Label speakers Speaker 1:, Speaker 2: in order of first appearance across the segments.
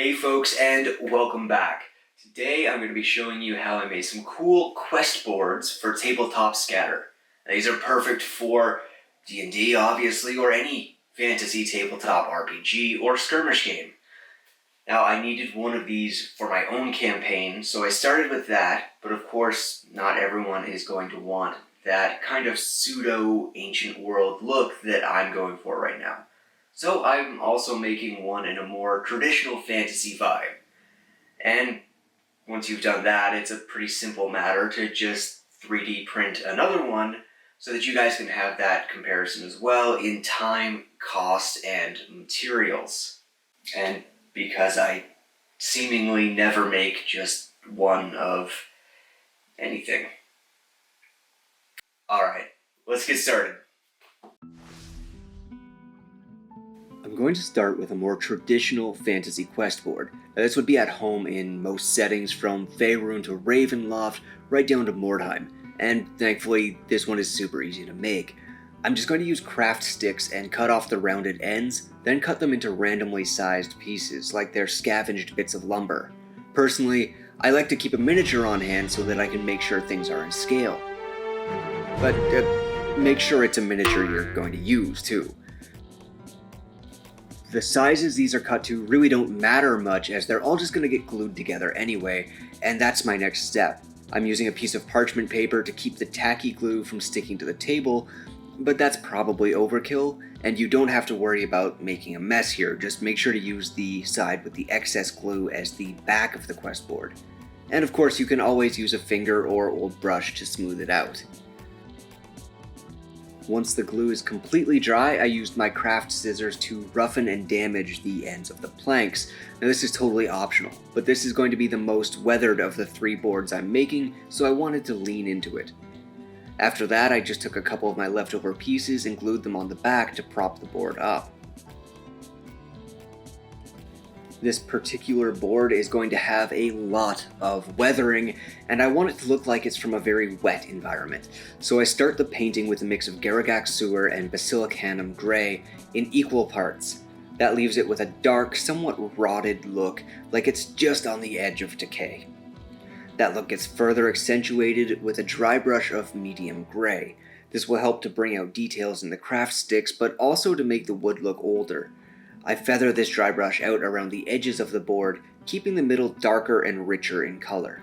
Speaker 1: Hey folks, and welcome back. Today I'm going to be showing you how I made some cool quest boards for tabletop scatter. Now, these are perfect for D&D obviously, or any fantasy tabletop RPG or skirmish game. Now I needed one of these for my own campaign, so I started with that, but of course not everyone is going to want that kind of pseudo-ancient world look that I'm going for right now. So I'm also making one in a more traditional fantasy vibe. And once you've done that, it's a pretty simple matter to just 3D print another one so that you guys can have that comparison as well in time, cost, and materials. And because I seemingly never make just one of anything. Alright, let's get started. I'm going to start with a more traditional fantasy quest board. Now, this would be at home in most settings, from Faerun to Ravenloft, right down to Mordheim, and thankfully this one is super easy to make. I'm just going to use craft sticks and cut off the rounded ends, then cut them into randomly sized pieces, like they're scavenged bits of lumber. Personally, I like to keep a miniature on hand so that I can make sure things are in scale. But make sure it's a miniature you're going to use, too. The sizes these are cut to really don't matter much, as they're all just going to get glued together anyway, and that's my next step. I'm using a piece of parchment paper to keep the tacky glue from sticking to the table, but that's probably overkill, and you don't have to worry about making a mess here. Just make sure to use the side with the excess glue as the back of the quest board. And of course, you can always use a finger or old brush to smooth it out. Once the glue is completely dry, I used my craft scissors to roughen and damage the ends of the planks. Now, this is totally optional, but this is going to be the most weathered of the 3 boards I'm making, so I wanted to lean into it. After that, I just took a couple of my leftover pieces and glued them on the back to prop the board up. This particular board is going to have a lot of weathering, and I want it to look like it's from a very wet environment. So I start the painting with a mix of Garragax Sewer and Basilicanum Grey in equal parts. That leaves it with a dark, somewhat rotted look, like it's just on the edge of decay. That look gets further accentuated with a dry brush of medium gray. This will help to bring out details in the craft sticks, but also to make the wood look older. I feather this dry brush out around the edges of the board, keeping the middle darker and richer in color.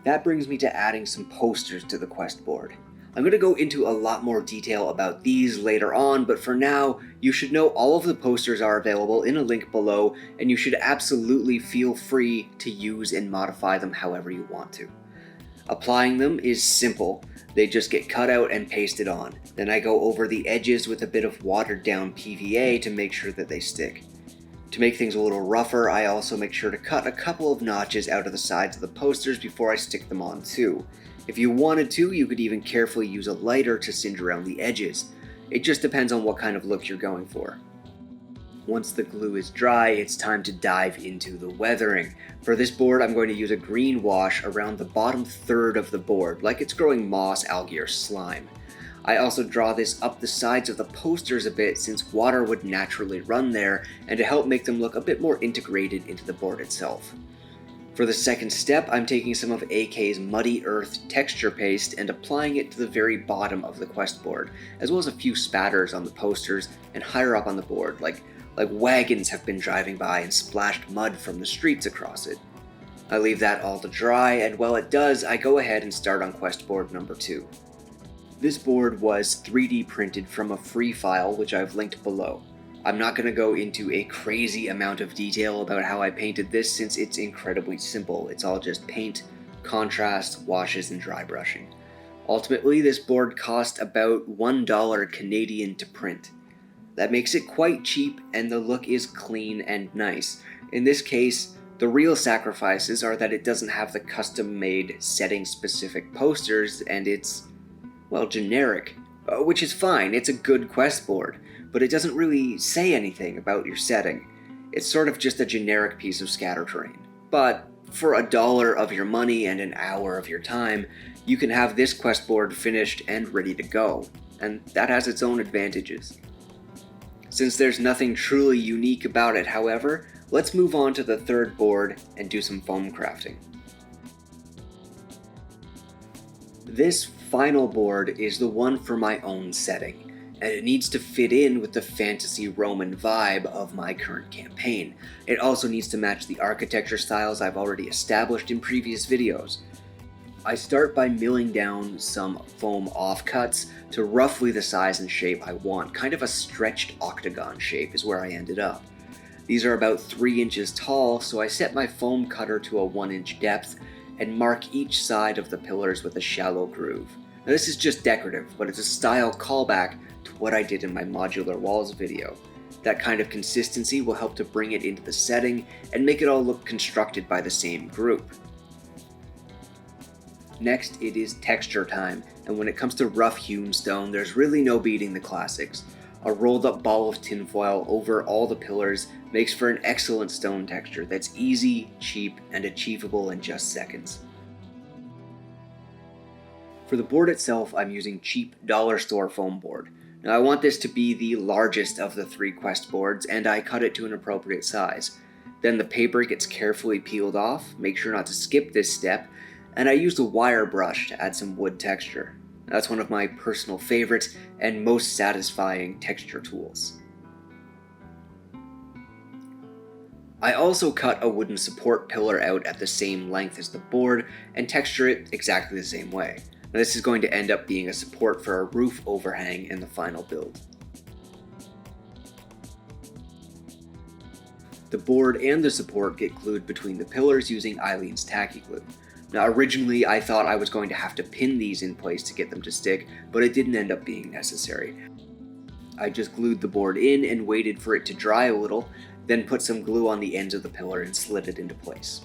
Speaker 1: That brings me to adding some posters to the quest board. I'm going to go into a lot more detail about these later on, but for now, you should know all of the posters are available in a link below, and you should absolutely feel free to use and modify them however you want to. Applying them is simple. They just get cut out and pasted on. Then I go over the edges with a bit of watered down PVA to make sure that they stick. To make things a little rougher, I also make sure to cut a couple of notches out of the sides of the posters before I stick them on too. If you wanted to, you could even carefully use a lighter to singe around the edges. It just depends on what kind of look you're going for. Once the glue is dry, it's time to dive into the weathering. For this board, I'm going to use a green wash around the bottom third of the board, like it's growing moss, algae, or slime. I also draw this up the sides of the posters a bit, since water would naturally run there, and to help make them look a bit more integrated into the board itself. For the second step, I'm taking some of AK's Muddy Earth texture paste and applying it to the very bottom of the quest board, as well as a few spatters on the posters and higher up on the board, like wagons have been driving by and splashed mud from the streets across it. I leave that all to dry, and while it does, I go ahead and start on quest board number 2. This board was 3D printed from a free file, which I've linked below. I'm not going to go into a crazy amount of detail about how I painted this, since it's incredibly simple. It's all just paint, contrast, washes, and dry brushing. Ultimately, this board cost about $1 Canadian to print. That makes it quite cheap, and the look is clean and nice. In this case, the real sacrifices are that it doesn't have the custom-made setting-specific posters, and it's, well, generic. Which is fine, it's a good quest board, but it doesn't really say anything about your setting. It's sort of just a generic piece of scatter terrain. But for $1 of your money and an hour of your time, you can have this quest board finished and ready to go, and that has its own advantages. Since there's nothing truly unique about it, however, let's move on to the third board and do some foam crafting. This final board is the one for my own setting, and it needs to fit in with the fantasy Roman vibe of my current campaign. It also needs to match the architecture styles I've already established in previous videos. I start by milling down some foam offcuts to roughly the size and shape I want. Kind of a stretched octagon shape is where I ended up. These are about 3 inches tall, so I set my foam cutter to a 1-inch depth and mark each side of the pillars with a shallow groove. Now this is just decorative, but it's a style callback to what I did in my modular walls video. That kind of consistency will help to bring it into the setting and make it all look constructed by the same group. Next, it is texture time, and when it comes to rough hewn stone, there's really no beating the classics. A rolled up ball of tinfoil over all the pillars makes for an excellent stone texture that's easy, cheap, and achievable in just seconds. For the board itself, I'm using cheap dollar store foam board. Now I want this to be the largest of the 3 quest boards, and I cut it to an appropriate size. Then the paper gets carefully peeled off, make sure not to skip this step, and I used a wire brush to add some wood texture. That's one of my personal favorites and most satisfying texture tools. I also cut a wooden support pillar out at the same length as the board and texture it exactly the same way. Now, this is going to end up being a support for a roof overhang in the final build. The board and the support get glued between the pillars using Eileen's tacky glue. Now originally I thought I was going to have to pin these in place to get them to stick, but it didn't end up being necessary. I just glued the board in and waited for it to dry a little, then put some glue on the ends of the pillar and slid it into place.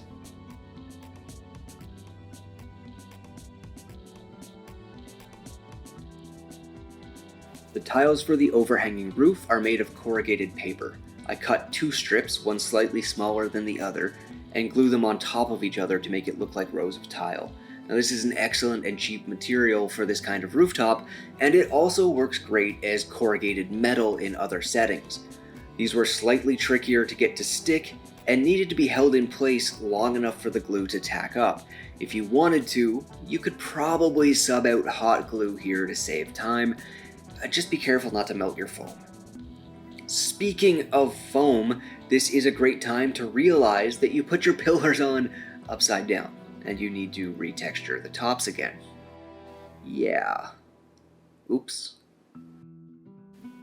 Speaker 1: The tiles for the overhanging roof are made of corrugated paper. I cut 2 strips, one slightly smaller than the other, and glue them on top of each other to make it look like rows of tile. Now this is an excellent and cheap material for this kind of rooftop, and it also works great as corrugated metal in other settings. These were slightly trickier to get to stick, and needed to be held in place long enough for the glue to tack up. If you wanted to, you could probably sub out hot glue here to save time. Just be careful not to melt your foam. Speaking of foam, this is a great time to realize that you put your pillars on upside down, and you need to retexture the tops again. Yeah. Oops.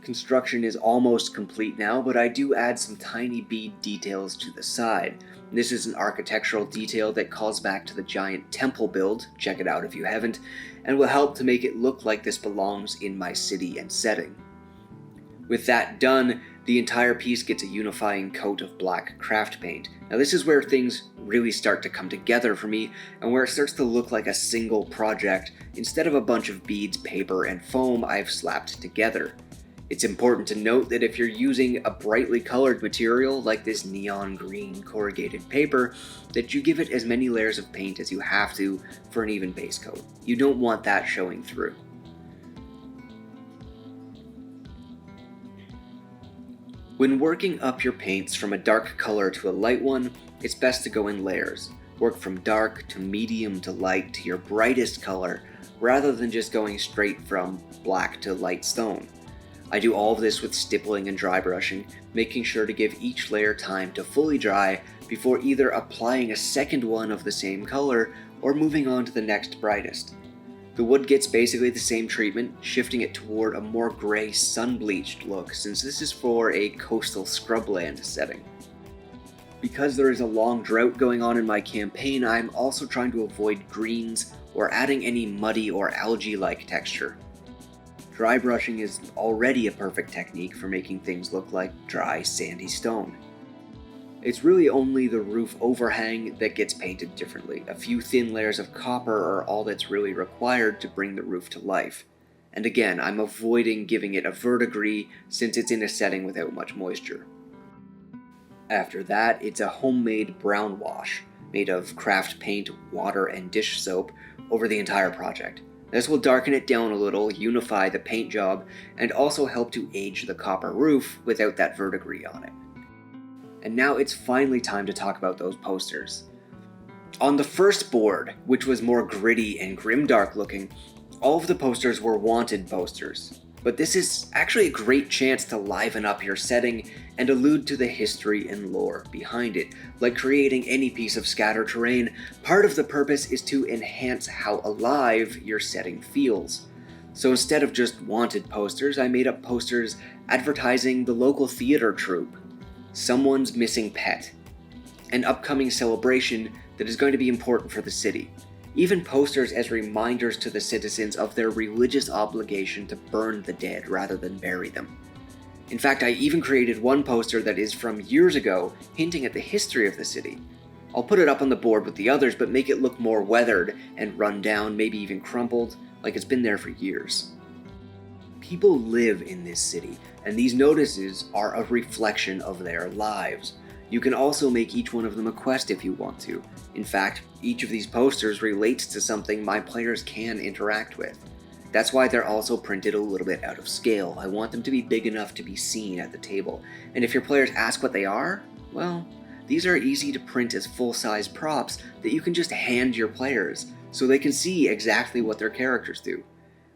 Speaker 1: Construction is almost complete now, but I do add some tiny bead details to the side. This is an architectural detail that calls back to the giant temple build, check it out if you haven't, and will help to make it look like this belongs in my city and setting. With that done, the entire piece gets a unifying coat of black craft paint. Now this is where things really start to come together for me, and where it starts to look like a single project instead of a bunch of beads, paper, and foam I've slapped together. It's important to note that if you're using a brightly colored material like this neon green corrugated paper, that you give it as many layers of paint as you have to for an even base coat. You don't want that showing through. When working up your paints from a dark color to a light one, it's best to go in layers. Work from dark to medium to light to your brightest color, rather than just going straight from black to light stone. I do all of this with stippling and dry brushing, making sure to give each layer time to fully dry before either applying a second one of the same color or moving on to the next brightest. The wood gets basically the same treatment, shifting it toward a more gray sun-bleached look since this is for a coastal scrubland setting. Because there is a long drought going on in my campaign, I'm also trying to avoid greens or adding any muddy or algae-like texture. Dry brushing is already a perfect technique for making things look like dry, sandy stone. It's really only the roof overhang that gets painted differently. A few thin layers of copper are all that's really required to bring the roof to life. And again, I'm avoiding giving it a verdigris since it's in a setting without much moisture. After that, it's a homemade brown wash, made of craft paint, water, and dish soap over the entire project. This will darken it down a little, unify the paint job, and also help to age the copper roof without that verdigris on it. And now it's finally time to talk about those posters. On the first board, which was more gritty and grimdark looking, all of the posters were wanted posters. But this is actually a great chance to liven up your setting and allude to the history and lore behind it. Like creating any piece of scatter terrain, part of the purpose is to enhance how alive your setting feels. So instead of just wanted posters, I made up posters advertising the local theater troupe, someone's missing pet, an upcoming celebration that is going to be important for the city. Even posters as reminders to the citizens of their religious obligation to burn the dead rather than bury them. In fact, I even created one poster that is from years ago, hinting at the history of the city. I'll put it up on the board with the others, but make it look more weathered and run down, maybe even crumpled, like it's been there for years. People live in this city, and these notices are a reflection of their lives. You can also make each one of them a quest if you want to. In fact, each of these posters relates to something my players can interact with. That's why they're also printed a little bit out of scale. I want them to be big enough to be seen at the table. And if your players ask what they are, well, these are easy to print as full-size props that you can just hand your players so they can see exactly what their characters do.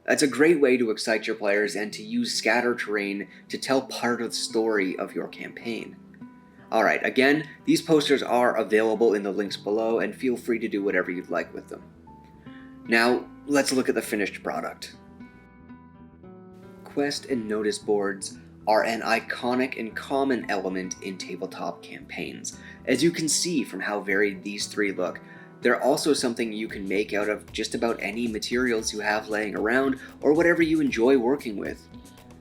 Speaker 1: That's a great way to excite your players and to use scatter terrain to tell part of the story of your campaign. Alright, again, these posters are available in the links below, and feel free to do whatever you'd like with them. Now, let's look at the finished product. Quest and notice boards are an iconic and common element in tabletop campaigns. As you can see from how varied these three look, they're also something you can make out of just about any materials you have laying around, or whatever you enjoy working with.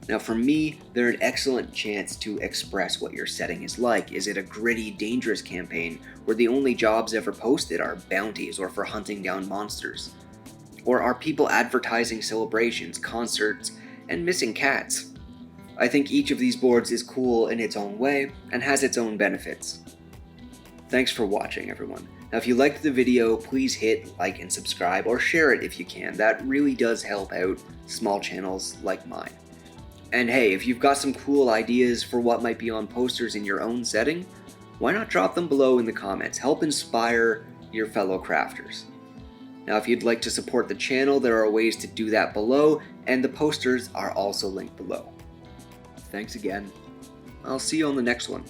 Speaker 1: Now for me, they're an excellent chance to express what your setting is like. Is it a gritty, dangerous campaign where the only jobs ever posted are bounties or for hunting down monsters? Or are people advertising celebrations, concerts, and missing cats? I think each of these boards is cool in its own way and has its own benefits. Thanks for watching, everyone. Now if you liked the video, please hit like and subscribe, or share it if you can. That really does help out small channels like mine. And hey, if you've got some cool ideas for what might be on posters in your own setting, why not drop them below in the comments? Help inspire your fellow crafters. Now if you'd like to support the channel, there are ways to do that below, and the posters are also linked below. Thanks again. I'll see you on the next one.